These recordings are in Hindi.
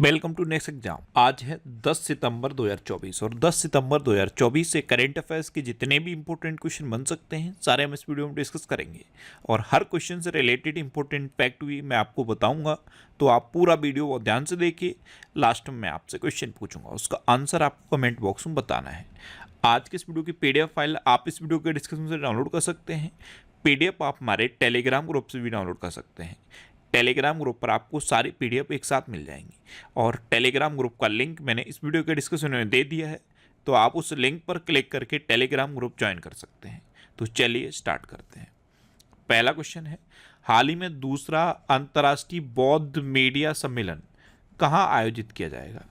Welcome to next exam. आज है 10 सितंबर 2024 और 10 सितंबर 2024 से करंट अफेयर्स के जितने भी इंपॉर्टेंट क्वेश्चन बन सकते हैं सारे हम इस वीडियो में डिस्कस करेंगे और हर क्वेश्चन से रिलेटेड इंपॉर्टेंट फैक्ट भी मैं आपको बताऊंगा। तो आप पूरा वीडियो और ध्यान से देखिए। लास्ट में मैं आपसे क्वेश्चन पूछूंगा, उसका आंसर आपको कमेंट बॉक्स में बताना है। आज के इस वीडियो की पीडीएफ फाइल आप इस वीडियो के डिस्क्रिप्शन से डाउनलोड कर सकते हैं। पीडीएफ आप हमारे टेलीग्राम ग्रुप से भी डाउनलोड कर सकते हैं। टेलीग्राम ग्रुप पर आपको सारी पीडीएफ एक साथ मिल जाएंगी और टेलीग्राम ग्रुप का लिंक मैंने इस वीडियो के डिस्क्रिप्शन में दे दिया है, तो आप उस लिंक पर क्लिक करके टेलीग्राम ग्रुप ज्वाइन कर सकते हैं। तो चलिए स्टार्ट करते हैं। पहला क्वेश्चन है, हाल ही में दूसरा अंतर्राष्ट्रीय बौद्ध मीडिया सम्मेलन कहाँ आयोजित किया जाएगा?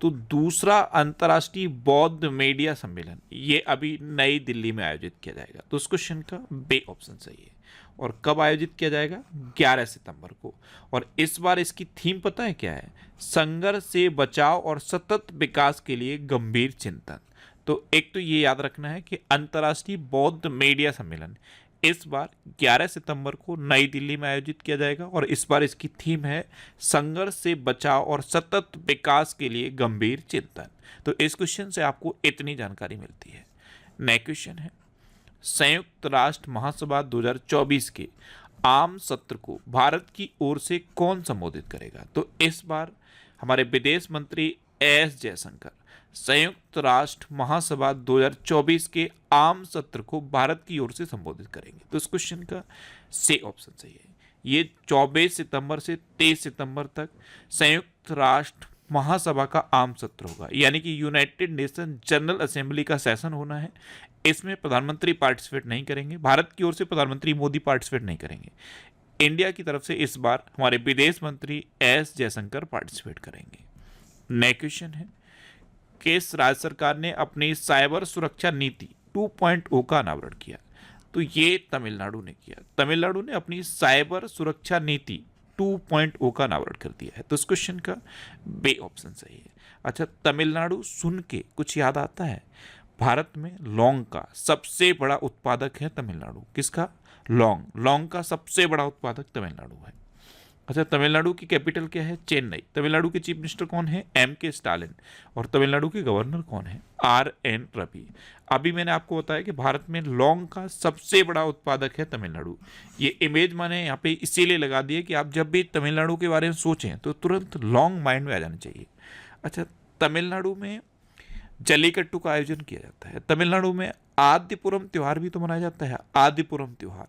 तो दूसरा अंतर्राष्ट्रीय बौद्ध मीडिया सम्मेलन ये अभी नई दिल्ली में आयोजित किया जाएगा। तो उस क्वेश्चन का बे ऑप्शन सही है। और कब आयोजित किया जाएगा? 11 सितंबर को। और इस बार इसकी थीम पता है क्या है? संघर्ष से बचाव और सतत विकास के लिए गंभीर चिंतन। तो एक तो ये याद रखना है कि अंतर्राष्ट्रीय बौद्ध मीडिया सम्मेलन इस बार 11 सितंबर को नई दिल्ली में आयोजित किया जाएगा और इस बार इसकी थीम है संघर्ष से बचाव और सतत विकास के लिए गंभीर चिंतन। तो इस क्वेश्चन से आपको इतनी जानकारी मिलती है। नेक्स्ट क्वेश्चन है, संयुक्त राष्ट्र महासभा 2024 के आम सत्र को भारत की ओर से कौन संबोधित करेगा? तो इस बार हमारे विदेश मंत्री एस जयशंकर संयुक्त राष्ट्र महासभा 2024 के आम सत्र को भारत की ओर से संबोधित करेंगे। तो इस क्वेश्चन का सी ऑप्शन सही है। ये 24 सितंबर से 23 सितंबर तक संयुक्त राष्ट्र महासभा का आम सत्र होगा, यानी कि यूनाइटेड नेशन जनरल असेंबली का सेशन होना है। इसमें प्रधानमंत्री पार्टिसिपेट नहीं करेंगे, भारत की ओर से प्रधानमंत्री मोदी पार्टिसिपेट नहीं करेंगे। इंडिया की तरफ से इस बार हमारे विदेश मंत्री एस जयशंकर पार्टिसिपेट करेंगे। नेक्स्ट क्वेश्चन है, किस राज्य सरकार ने अपनी साइबर सुरक्षा नीति 2.0 का अनावरण किया? तो ये तमिलनाडु ने किया। तमिलनाडु ने अपनी साइबर सुरक्षा नीति 2.0 का अनावरण कर दिया है। तो इस क्वेश्चन का बे ऑप्शन सही है। अच्छा, तमिलनाडु सुन के कुछ याद आता है? भारत में लौंग का सबसे बड़ा उत्पादक है तमिलनाडु। किसका? लौंग। लौंग का सबसे बड़ा उत्पादक तमिलनाडु है। अच्छा, तमिलनाडु की कैपिटल क्या है? चेन्नई। तमिलनाडु के चीफ मिनिस्टर कौन है? M.K. स्टालिन। और तमिलनाडु के गवर्नर कौन है? R.N. रवि। अभी मैंने आपको बताया कि भारत में लौंग का सबसे बड़ा उत्पादक है तमिलनाडु। ये इमेज मैंने यहाँ पे इसीलिए लगा दी है कि आप जब भी तमिलनाडु के बारे में सोचें तो तुरंत लौंग माइंड में आ जाना चाहिए। अच्छा, तमिलनाडु में जल्लीकट्टू का आयोजन किया जाता है। तमिलनाडु में आदिपुरम त्योहार भी तो मनाया जाता है। आदिपुरम त्योहार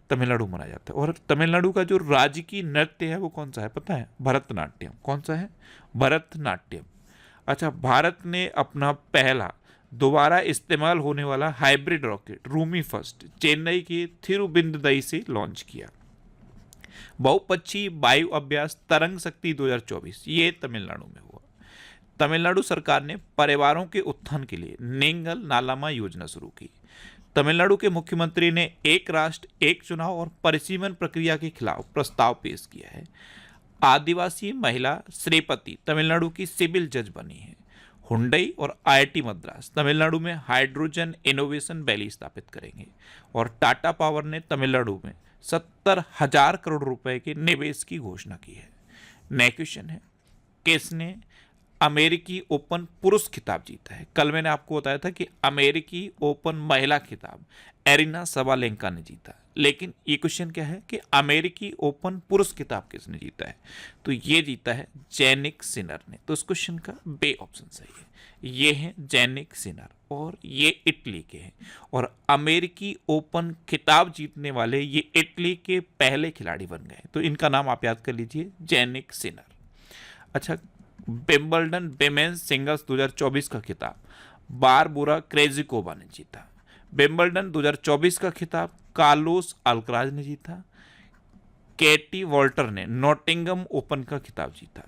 तमिलनाडु मनाया जाता है। और तमिलनाडु का जो राजकीय नृत्य है वो कौन सा है पता है? भरतनाट्यम। कौन सा है? भरतनाट्यम। अच्छा, भारत ने अपना पहला दोबारा इस्तेमाल होने वाला hybrid rocket Rumi first Chennai के थिरुबिंदुदई से लॉन्च किया। बहुपक्षीय वायु अभ्यास तरंग शक्ति 2024 ये तमिलनाडु में हुआ। तमिलनाडु सरकार ने परिवारों के उत्थान के लिए नेंगल नालामा योजना शुरू की। तमिलनाडु के मुख्यमंत्री ने एक राष्ट्र एक चुनाव और परिसीमन प्रक्रिया के खिलाफ प्रस्ताव पेश किया है। आदिवासी महिला श्रीपति तमिलनाडु की सिविल जज बनी है। हुंडई और IIT मद्रास तमिलनाडु में हाइड्रोजन इनोवेशन वैली स्थापित करेंगे। और टाटा पावर ने तमिलनाडु में 70,000 करोड़ रुपए के निवेश की घोषणा की है। नेक्स्ट क्वेश्चन है, किसने अमेरिकी ओपन पुरुष खिताब जीता है? कल मैंने आपको बताया था कि अमेरिकी ओपन महिला खिताब एरिना सबालेंका ने जीता, लेकिन ये क्वेश्चन क्या है कि अमेरिकी ओपन पुरुष खिताब किसने जीता है? तो ये जीता है जैनिक सिनर ने। तो इस क्वेश्चन का बे ऑप्शन सही है। ये है जैनिक सिनर और ये इटली के हैं। और अमेरिकी ओपन खिताब जीतने वाले ये इटली के पहले खिलाड़ी बन गए। तो इनका नाम आप याद कर लीजिए, जैनिक सिनर। अच्छा, विंबलडन विमेंस सिंगल्स 2024 का खिताब बारबोरा क्रेजिकोवा ने जीता। विंबलडन 2024 का खिताब कार्लोस अल्कराज ने जीता। केटी वॉल्टर ने नॉटिंगम ओपन का खिताब जीता।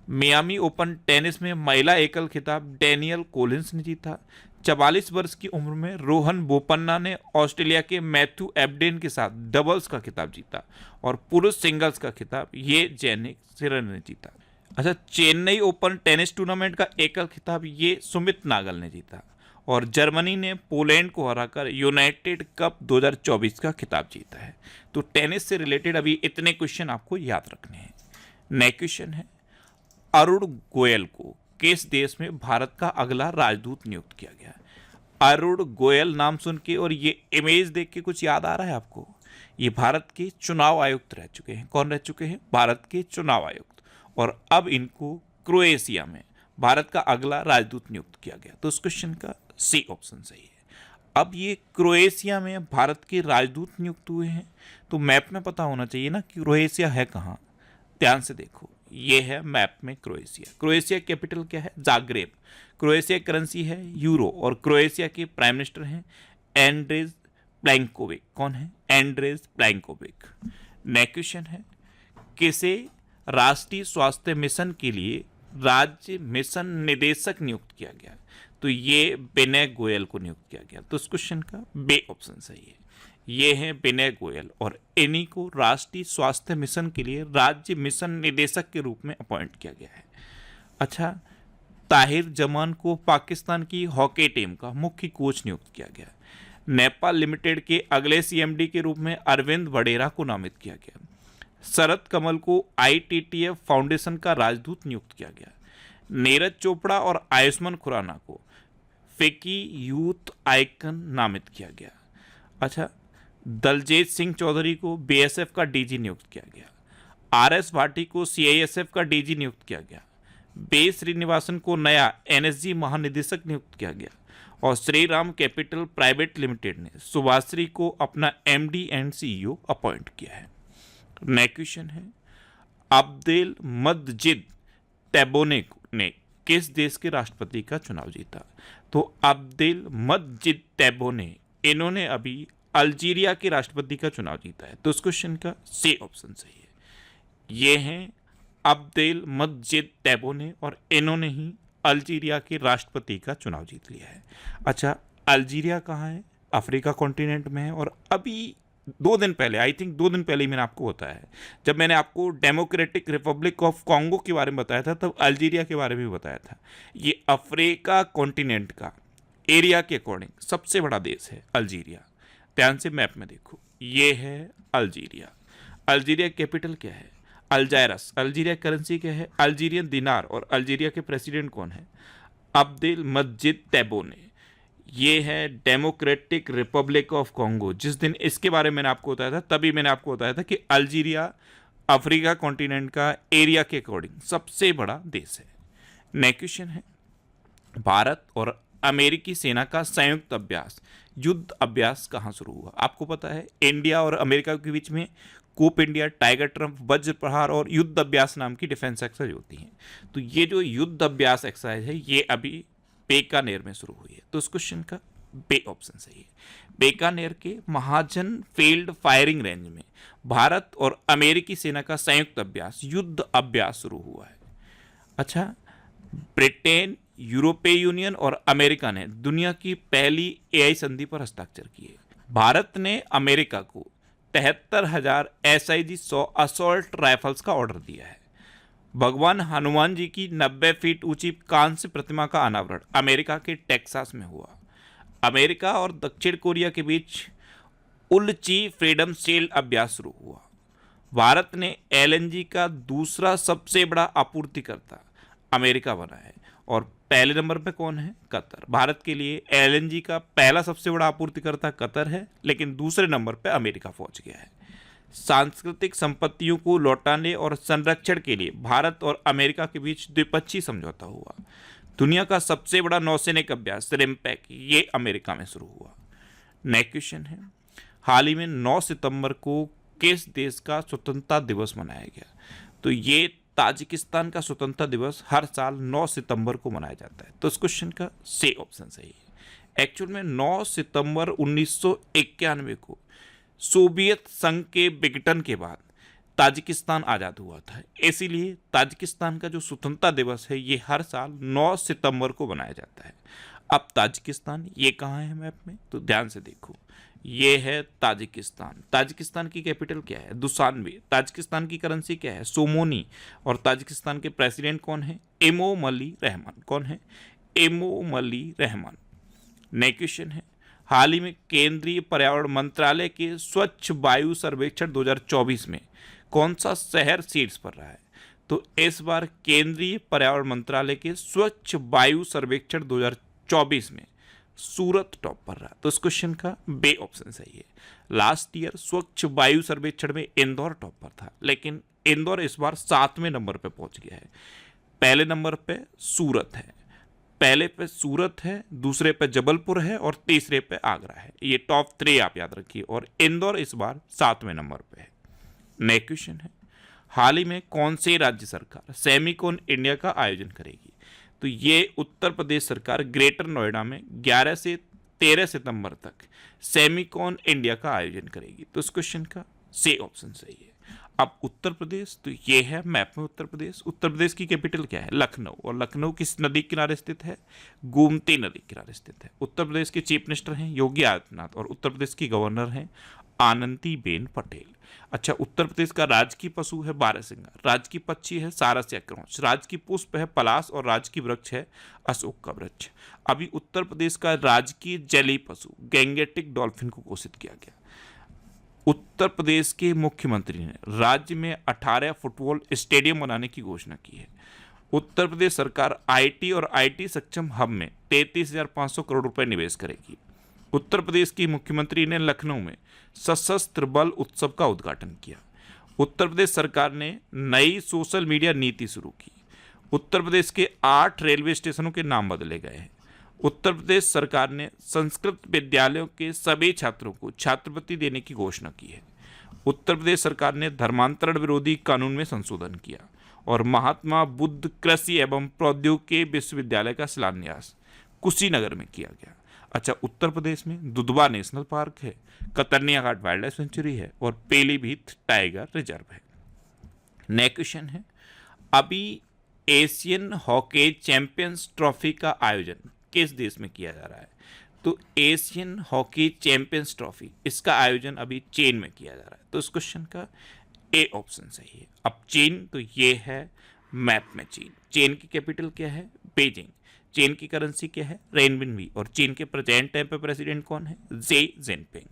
मियामी ओपन टेनिस में महिला एकल खिताब डेनियल कोलिंस ने जीता। 44 वर्ष की उम्र में रोहन बोपन्ना ने ऑस्ट्रेलिया के मैथ्यू एब्डेन के साथ डबल्स का खिताब जीता। और पुरुष सिंगल्स का खिताब ये जैनिक सिनर ने जीता। अच्छा, चेन्नई ओपन टेनिस टूर्नामेंट का एकल खिताब ये सुमित नागल ने जीता। और जर्मनी ने पोलैंड को हराकर यूनाइटेड कप 2024 का खिताब जीता है। तो टेनिस से रिलेटेड अभी इतने क्वेश्चन आपको याद रखने हैं। नेक्स्ट क्वेश्चन है, अरुण गोयल को किस देश में भारत का अगला राजदूत नियुक्त किया गया? अरुण गोयल नाम सुन के और ये इमेज देख के कुछ याद आ रहा है आपको? ये भारत के चुनाव आयुक्त रह चुके हैं। कौन रह चुके हैं? भारत के चुनाव आयुक्त। और अब इनको क्रोएशिया में भारत का अगला राजदूत नियुक्त किया गया। तो इस क्वेश्चन का सी ऑप्शन सही है। अब ये क्रोएशिया में भारत के राजदूत नियुक्त हुए हैं, तो मैप में पता होना चाहिए ना कि क्रोएशिया है कहाँ। ध्यान से देखो, ये है मैप में क्रोएशिया। क्रोएशिया कैपिटल क्या है? जाग्रेब। क्रोएशिया करेंसी है यूरो और क्रोएशिया के प्राइम मिनिस्टर हैं एंड्रेज प्लेंकोविक। कौन है? एंड्रेज प्लेंकोविक। नेक्स्ट क्वेश्चन है, किसे राष्ट्रीय स्वास्थ्य मिशन के लिए राज्य मिशन निदेशक नियुक्त किया गया? तो ये विनय गोयल को नियुक्त किया गया। तो इस क्वेश्चन का बे ऑप्शन सही है। ये हैं विनय गोयल और इन्हीं को राष्ट्रीय स्वास्थ्य मिशन के लिए राज्य मिशन निदेशक के रूप में अपॉइंट किया गया है। अच्छा, ताहिर जमान को पाकिस्तान की हॉकी टीम का मुख्य कोच नियुक्त किया गया। नेपाल लिमिटेड के अगले सीएमडी के रूप में अरविंद वडेरा को नामित किया गया। शरद कमल को आईटीटीएफ फाउंडेशन का राजदूत नियुक्त किया गया। नीरज चोपड़ा और आयुष्मान खुराना को फिकी यूथ आइकन नामित किया गया। अच्छा, दलजीत सिंह चौधरी को बीएसएफ का डीजी नियुक्त किया गया। आरएस भाटी को सीआईएसएफ का डीजी नियुक्त किया गया। बी श्रीनिवासन को नया एनएसजी महानिदेशक नियुक्त किया गया। और श्रीराम कैपिटल प्राइवेट लिमिटेड ने सुभाश्री को अपना एमडी एंड सीईओ अपॉइंट किया है। नेक्स्ट क्वेश्चन है, अब्देल मजिद टेबोने ने किस देश के राष्ट्रपति का चुनाव जीता? तो अब्देल मजिद टेबोने, इन्होंने अभी अल्जीरिया के राष्ट्रपति का चुनाव जीता है। तो इस क्वेश्चन का सी ऑप्शन सही है। ये हैं अब्देल मजिद टेबोने और इन्होंने ही अल्जीरिया के राष्ट्रपति का चुनाव जीत लिया है। अच्छा, अल्जीरिया कहाँ है? अफ्रीका कॉन्टिनेंट में है। और अभी 2 दिन पहले, आई थिंक 2 दिन पहले ही मैंने आपको बताया है, जब मैंने आपको डेमोक्रेटिक रिपब्लिक ऑफ कॉन्गो के बारे में बताया था तब अल्जीरिया के बारे में भी बताया था। ये अफ्रीका कॉन्टिनेंट का एरिया के अकॉर्डिंग सबसे बड़ा देश है अल्जीरिया। ध्यान से मैप में देखो, ये है अल्जीरिया। अल्जीरिया कैपिटल क्या है? अल्जायरस। अल्जीरिया करेंसी क्या है? अल्जीरियन दिनार। और अल्जीरिया के प्रेसिडेंट कौन है? अब्देल मजिद टेबोने। ये है डेमोक्रेटिक रिपब्लिक ऑफ कॉन्गो। जिस दिन इसके बारे में मैंने आपको बताया था तभी मैंने आपको बताया था कि अल्जीरिया अफ्रीका कॉन्टिनेंट का एरिया के अकॉर्डिंग सबसे बड़ा देश है। नेक्स्ट क्वेश्चन है, भारत और अमेरिकी सेना का संयुक्त अभ्यास, युद्ध अभ्यास कहाँ शुरू हुआ? आपको पता है इंडिया और अमेरिका के बीच में कूप इंडिया, टाइगर ट्रम्प, वज्र प्रहार और युद्ध अभ्यास नाम की डिफेंस एक्सरसाइज होती हैं। तो ये जो युद्ध अभ्यास एक्सरसाइज है ये अभी बीकानेर में शुरू हुई है। तो इस क्वेश्चन का बे ऑप्शन सही है। बीकानेर के महाजन फील्ड फायरिंग रेंज में भारत और अमेरिकी सेना का संयुक्त अभ्यास, युद्ध अभ्यास शुरू हुआ है। अच्छा, ब्रिटेन, यूरोपीय यूनियन और अमेरिका ने दुनिया की पहली एआई संधि पर हस्ताक्षर किए। भारत ने अमेरिका को 73,000 SIG 100 असॉल्ट राइफल्स का ऑर्डर दिया है। भगवान हनुमान जी की 90 फीट ऊंची कांस्य प्रतिमा का अनावरण अमेरिका के टेक्सास में हुआ। अमेरिका और दक्षिण कोरिया के बीच उल्ची फ्रीडम शील्ड अभ्यास शुरू हुआ। भारत ने LNG का दूसरा सबसे बड़ा आपूर्तिकर्ता अमेरिका बना है। और पहले नंबर पे कौन है? कतर। भारत के लिए LNG का पहला सबसे बड़ा आपूर्तिकर्ता कतर है, लेकिन दूसरे नंबर पे अमेरिका पहुंच गया है। सांस्कृतिक संपत्तियों को लौटाने और संरक्षण के लिए भारत और अमेरिका के बीच द्विपक्षीय समझौता हुआ। दुनिया का सबसे बड़ा नौसैनिक अभ्यास रिम्पैक, ये अमेरिका में शुरू हुआ। नेक्स्ट क्वेश्चन है, हाल ही में 9 सितंबर को किस देश का स्वतंत्रता दिवस मनाया गया? तो ये ताजिकिस्तान का स्वतंत्रता दिवस हर साल 9 सितंबर को मनाया जाता है। तो इस क्वेश्चन का सी ऑप्शन सही है। एक्चुअल में 9 सितंबर 1991 को सोवियत संघ के विघटन के बाद ताजिकिस्तान आज़ाद हुआ था। इसीलिए ताजिकिस्तान का जो स्वतंत्रता दिवस है ये हर साल 9 सितंबर को मनाया जाता है। अब ताजिकिस्तान ये कहाँ है मैप में? तो ध्यान से देखो, ये है ताजिकिस्तान। ताजिकिस्तान की कैपिटल क्या है? दुशानबे। ताजिकिस्तान की करेंसी क्या है? सोमोनी। और ताजिकिस्तान के प्रेसिडेंट कौन है? इमोमली रहमान। कौन है? इमोमली रहमान। नेक्स्ट क्वेश्चन है, हाल ही में केंद्रीय पर्यावरण मंत्रालय के स्वच्छ वायु सर्वेक्षण 2024 में कौन सा शहर शीर्ष पर रहा है? तो इस बार केंद्रीय पर्यावरण मंत्रालय के स्वच्छ वायु सर्वेक्षण 2024 में सूरत टॉप पर रहा। तो इस क्वेश्चन का बे ऑप्शन सही है। लास्ट ईयर स्वच्छ वायु सर्वेक्षण में इंदौर टॉप पर था, लेकिन इंदौर इस बार 7वें नंबर पे पहुंच गया है। पहले नंबर पे सूरत है, पहले पे सूरत है, दूसरे पे जबलपुर है और तीसरे पे आगरा है। ये टॉप 3 आप याद रखिए, और इंदौर इस बार 7वें नंबर पे है। नेक्स्ट क्वेश्चन है, हाल ही में कौन से राज्य सरकार सेमिकॉन इंडिया का आयोजन करेगी? तो ये उत्तर प्रदेश सरकार ग्रेटर नोएडा में 11 से 13 सितंबर तक सेमिकॉन इंडिया का आयोजन करेगी। तो इस क्वेश्चन का सी ऑप्शन सही है। अब उत्तर प्रदेश, तो ये है मैप में उत्तर प्रदेश। उत्तर प्रदेश की कैपिटल क्या है? लखनऊ। और लखनऊ किस नदी के किनारे स्थित है? गोमती नदी के किनारे स्थित है। उत्तर प्रदेश के चीफ मिनिस्टर हैं योगी आदित्यनाथ, और उत्तर प्रदेश की गवर्नर हैं आनंदीबेन पटेल। अच्छा, उत्तर प्रदेश का राजकीय पशु है बारहसिंगा, राजकीय पक्षी है सारस या क्रौंच, राजकीय पुष्प है पलाश, और राजकीय वृक्ष है अशोक का वृक्ष। अभी उत्तर प्रदेश का राजकीय जलीय पशु गैंगेटिक डॉल्फिन को घोषित किया गया। उत्तर प्रदेश के मुख्यमंत्री ने राज्य में 18 फुटबॉल स्टेडियम बनाने की घोषणा की है। उत्तर प्रदेश सरकार आईटी और आईटी सक्षम हब में 33,500 करोड़ रुपए निवेश करेगी। उत्तर प्रदेश की मुख्यमंत्री ने लखनऊ में सशस्त्र बल उत्सव का उद्घाटन किया। उत्तर प्रदेश सरकार ने नई सोशल मीडिया नीति शुरू की। उत्तर प्रदेश के 8 रेलवे स्टेशनों के नाम बदले गए हैं। उत्तर प्रदेश सरकार ने संस्कृत विद्यालयों के सभी छात्रों को छात्रवृत्ति देने की घोषणा की है। उत्तर प्रदेश सरकार ने धर्मांतरण विरोधी कानून में संशोधन किया, और महात्मा बुद्ध कृषि एवं प्रौद्योगिकी विश्वविद्यालय का शिलान्यास कुशीनगर में किया गया। अच्छा, उत्तर प्रदेश में दुधवा नेशनल पार्क है, कतर्निया घाट वाइल्ड लाइफ सेंचुरी है, और पीलीभीत टाइगर रिजर्व है। नेक्स्ट क्वेश्चन है, अभी एशियन हॉकी चैंपियंस ट्रॉफी का आयोजन किस देश में किया जा रहा है? तो एशियन हॉकी चैंपियंस ट्रॉफी, इसका आयोजन अभी चीन में किया जा रहा है। तो इस क्वेश्चन का ए ऑप्शन सही है। अब चीन, तो ये है मैप में चीन। चीन की कैपिटल क्या है? बीजिंग। चीन की करेंसी क्या है? रेनबिनबी। और चीन के प्रेजेंट टाइम पे प्रेसिडेंट कौन है? Xi Jinping.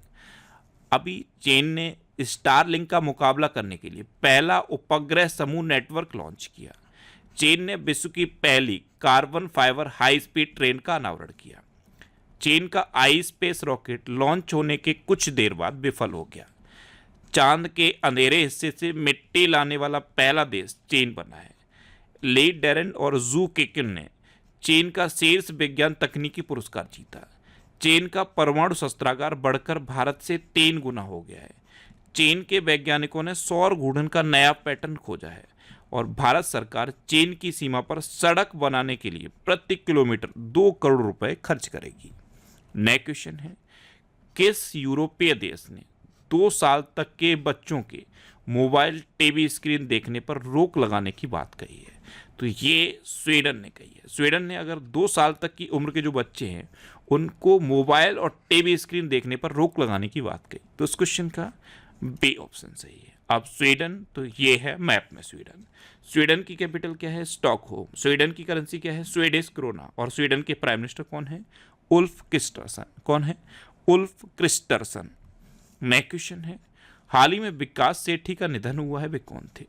अभी चीन ने स्टारलिंक का मुकाबला करने के लिए पहला उपग्रह समूह नेटवर्क लॉन्च किया। चीन ने विश्व की पहली carbon fibre high speed train का अनावरण किया। चीन का आई स्पेस रॉकेट लॉन्च होने के कुछ देर बाद विफल हो गया। चांद के अंधेरे हिस्से से मिट्टी लाने वाला पहला देश चीन बना है। ली डेरेन और जू किकिन ने चीन का शीर्ष विज्ञान तकनीकी पुरस्कार जीता। चीन का परमाणु शस्त्रागार बढ़कर भारत से 3 गुना हो गया है। चीन के वैज्ञानिकों ने सौर घूर्णन का नया पैटर्न खोजा है, और भारत सरकार चीन की सीमा पर सड़क बनाने के लिए प्रति किलोमीटर 2 करोड़ रुपए खर्च करेगी। नेक्स्ट क्वेश्चन है, किस यूरोपीय देश ने 2 साल तक के बच्चों के मोबाइल टीवी स्क्रीन देखने पर रोक लगाने की बात कही है? तो ये स्वीडन ने कही है। स्वीडन ने अगर 2 साल तक की उम्र के जो बच्चे हैं उनको मोबाइल और टीवी स्क्रीन देखने पर रोक लगाने की बात कही। तो इस क्वेश्चन का बी ऑप्शन सही है। अब स्वीडन, तो ये है मैप में स्वीडन। स्वीडन की कैपिटल क्या है? स्टॉकहोम। स्वीडन की करेंसी क्या है? Swedish krona. और स्वीडन के प्राइम मिनिस्टर कौन है? Ulf Kristersson. कौन है? Ulf Kristersson. नेक्स्ट क्वेश्चन है, हाल ही में विकास सेठी का निधन हुआ है, वे कौन थे?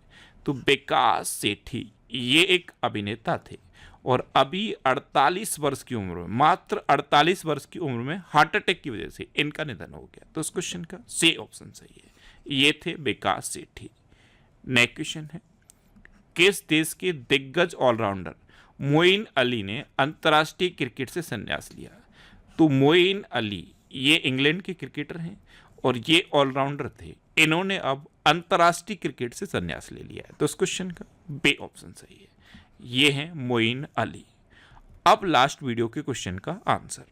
तो विकास सेठी ये एक अभिनेता थे, और अभी 48 वर्ष की उम्र में, मात्र 48 वर्ष की उम्र में हार्ट अटैक की वजह से इनका निधन हो गया। तो इस क्वेश्चन का सी ऑप्शन सही है। ये थे विकास सेठी। नेक्स्ट क्वेश्चन है, किस देश के दिग्गज ऑलराउंडर मोइन अली ने अंतर्राष्ट्रीय क्रिकेट से संन्यास लिया? तो मोइन अली ये इंग्लैंड के क्रिकेटर हैं, और ये ऑलराउंडर थे। इन्होंने अब अंतर्राष्ट्रीय क्रिकेट से संन्यास ले लिया है। तो इस क्वेश्चन का बी ऑप्शन सही है। ये हैं मोइन अली। अब लास्ट वीडियो के क्वेश्चन का आंसर।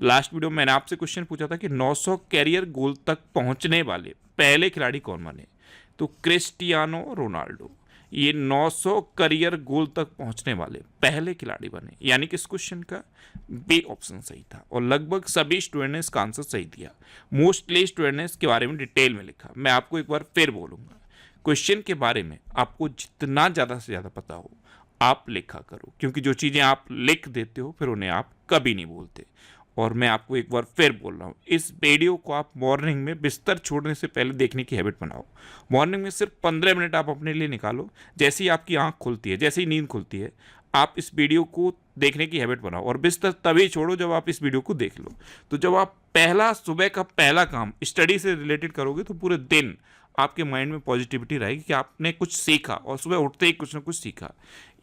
लास्ट वीडियो में मैंने आपसे क्वेश्चन पूछा था कि 900 कैरियर गोल तक पहुंचने वाले पहले खिलाड़ी कौन बने? तो क्रिस्टियानो रोनाल्डो ये 900 करियर गोल तक पहुंचने वाले पहले खिलाड़ी बने, यानी कि इस क्वेश्चन का बी ऑप्शन सही था। और लगभग सभी स्टूडेंट ने इसका आंसर सही दिया। मोस्टली स्टूडेंट ने इसके बारे में डिटेल में लिखा। मैं आपको एक बार फिर बोलूंगा, क्वेश्चन के बारे में आपको जितना ज़्यादा से ज़्यादा पता हो आप लिखा करो, क्योंकि जो चीज़ें आप लिख देते हो फिर उन्हें आप कभी नहीं बोलते। और मैं आपको एक बार फिर बोल रहा हूँ, इस वीडियो को आप मॉर्निंग में बिस्तर छोड़ने से पहले देखने की हैबिट बनाओ। मॉर्निंग में सिर्फ 15 मिनट आप अपने लिए निकालो। जैसे ही आपकी आंख खुलती है, जैसे ही नींद खुलती है, आप इस वीडियो को देखने की हैबिट बनाओ और बिस्तर तभी छोड़ो जब आप इस वीडियो को देख लो। तो जब आप सुबह का पहला काम स्टडी से रिलेटेड करोगे तो पूरे दिन आपके माइंड में पॉजिटिविटी रहेगी कि आपने कुछ सीखा और सुबह उठते ही कुछ ना कुछ सीखा।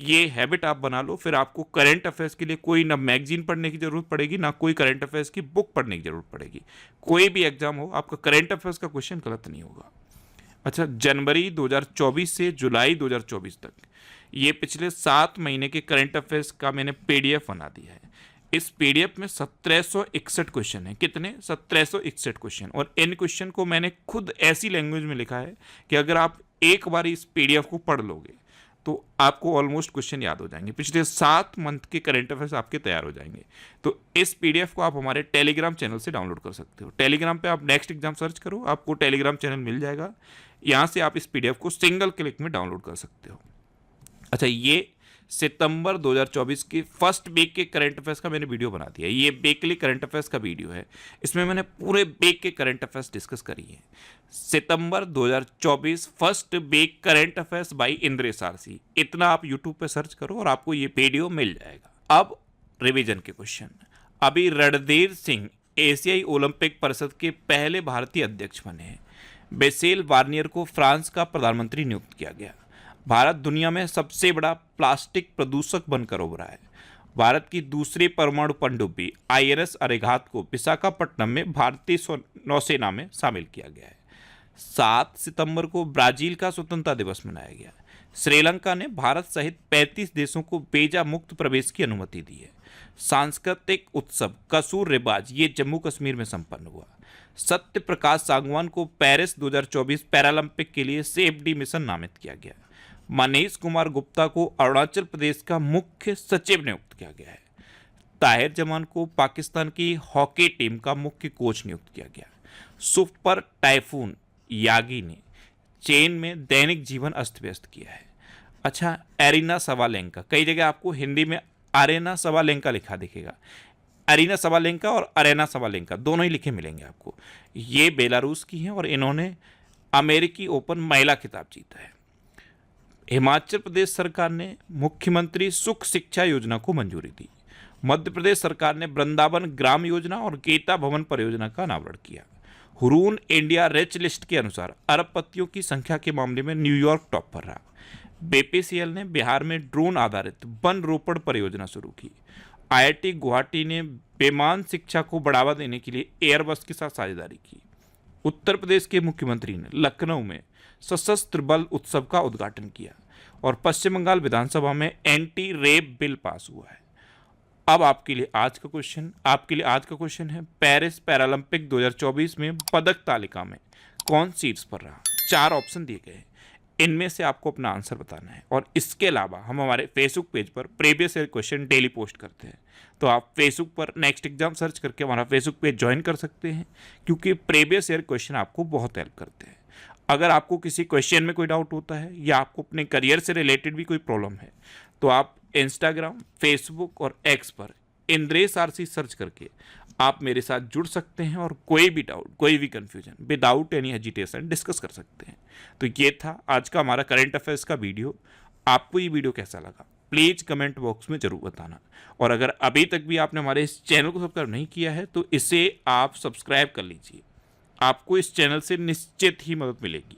ये हैबिट आप बना लो, फिर आपको करंट अफेयर्स के लिए कोई ना मैगजीन पढ़ने की जरूरत पड़ेगी, ना कोई करंट अफेयर्स की बुक पढ़ने की जरूरत पड़ेगी। कोई भी एग्जाम हो, आपका करंट अफेयर्स का क्वेश्चन गलत नहीं होगा। अच्छा, जनवरी 2024 से जुलाई 2024 तक ये पिछले 7 महीने के करंट अफेयर्स का मैंने पीडीएफ बना दिया है। इस पीडीएफ में 1761 क्वेश्चन है। कितने? 1761 क्वेश्चन। और इन क्वेश्चन को मैंने खुद ऐसी लैंग्वेज में लिखा है कि अगर आप एक बार इस पीडीएफ को पढ़ लोगे तो आपको ऑलमोस्ट क्वेश्चन याद हो जाएंगे। पिछले 7 मंथ के करंट अफेयर्स आपके तैयार हो जाएंगे। तो इस पीडीएफ को आप हमारे टेलीग्राम चैनल से डाउनलोड कर सकते हो। टेलीग्राम पे आप नेक्स्ट एग्जाम सर्च करो, आपको टेलीग्राम चैनल मिल जाएगा। यहाँ से आप इस पीडीएफ को सिंगल क्लिक में डाउनलोड कर सकते हो। अच्छा, ये सितंबर 2024 की फर्स्ट वीक के करंट अफेयर्स का मैंने वीडियो बना दिया है। ये वीकली करंट अफेयर्स का वीडियो है। इसमें मैंने पूरे वीक के करंट अफेयर्स डिस्कस करी है। सितंबर 2024 first week current affairs by Indresh RC, इतना आप यूट्यूब पे सर्च करो और आपको ये वीडियो मिल जाएगा। अब रिवीजन के क्वेश्चन। अभी रणधीर सिंह एशियाई ओलंपिक परिषद के पहले भारतीय अध्यक्ष बने हैं। बेसेल बार्नियर को फ्रांस का प्रधानमंत्री नियुक्त किया गया। भारत दुनिया में सबसे बड़ा प्लास्टिक प्रदूषक बनकर उभरा है। भारत की दूसरी परमाणु पनडुब्बी INS अरिहंत को विशाखापट्टनम में भारतीय नौसेना में शामिल किया गया है। 7 सितंबर को ब्राजील का स्वतंत्रता दिवस मनाया गया। श्रीलंका ने भारत सहित 35 देशों को वीजा मुक्त प्रवेश की अनुमति दी है। सांस्कृतिक उत्सव कसूर रिवाज ये जम्मू कश्मीर में संपन्न हुआ। सत्य प्रकाश सांगवान को पेरिस 2024 पैरालंपिक के लिए सेफडी मिशन नामित किया गया। मनीष कुमार गुप्ता को अरुणाचल प्रदेश का मुख्य सचिव नियुक्त किया गया है। ताहिर जमान को पाकिस्तान की हॉकी टीम का मुख्य कोच नियुक्त किया गया। सुपर टाइफून यागी ने चीन में दैनिक जीवन अस्त व्यस्त किया है। अच्छा, एरिना सवालेंका, कई जगह आपको हिंदी में अरेना सवालेंका लिखा दिखेगा। अरीना सवालेंका और अरेना सवालेंका दोनों ही लिखे मिलेंगे आपको। ये बेलारूस की हैं और इन्होंने अमेरिकी ओपन महिला खिताब जीता है। हिमाचल प्रदेश सरकार ने मुख्यमंत्री सुख शिक्षा योजना को मंजूरी दी। मध्य प्रदेश सरकार ने वृंदावन ग्राम योजना और गीता भवन परियोजना का अनावरण किया। हुरून इंडिया रिच लिस्ट के अनुसार अरबपतियों की संख्या के मामले में न्यूयॉर्क टॉप पर रहा। BPCL ने बिहार में ड्रोन आधारित वन रोपण परियोजना शुरू की। IIT गुवाहाटी ने विमान शिक्षा को बढ़ावा देने के लिए एयरबस के साथ साझेदारी की। उत्तर प्रदेश के मुख्यमंत्री ने लखनऊ में सशस्त्र बल उत्सव का उद्घाटन किया और पश्चिम बंगाल विधानसभा में एंटी रेप बिल पास हुआ है। अब आपके लिए आज का क्वेश्चन है, पेरिस पैरालंपिक 2024 में पदक तालिका में कौन शीर्ष पर रहा? 4 ऑप्शन दिए गए हैं, इनमें से आपको अपना आंसर बताना है। और इसके अलावा हम हमारे फेसबुक पेज पर previous year question daily post करते हैं, तो आप फेसबुक पर नेक्स्ट एग्जाम सर्च करके हमारा फेसबुक पेज ज्वाइन कर सकते हैं, क्योंकि प्रीवियस ईयर क्वेश्चन आपको बहुत हेल्प करते हैं। अगर आपको किसी क्वेश्चन में कोई डाउट होता है या आपको अपने करियर से रिलेटेड भी कोई प्रॉब्लम है, तो आप इंस्टाग्राम, फेसबुक और एक्स पर इंद्रेश आरसी सर्च करके आप मेरे साथ जुड़ सकते हैं और कोई भी डाउट, कोई भी confusion without any hesitation discuss कर सकते हैं। तो ये था आज का हमारा करंट अफेयर्स का वीडियो। आपको ये वीडियो कैसा लगा प्लीज़ कमेंट बॉक्स में ज़रूर बताना। और अगर अभी तक भी आपने हमारे इस चैनल को सब्सक्राइब नहीं किया है तो इसे आप सब्सक्राइब कर लीजिए। आपको इस चैनल से निश्चित ही मदद मिलेगी।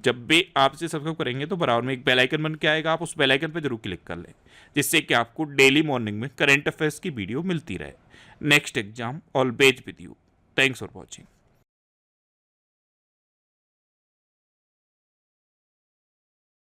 जब भी आप इसे सब्सक्राइब करेंगे तो बराबर में एक बेल आइकन बन के आएगा, आप उस बेल आइकन पर जरूर क्लिक कर लें, जिससे कि आपको डेली मॉर्निंग में करंट अफेयर्स की वीडियो मिलती रहे। Next exam always with you. Thanks for watching.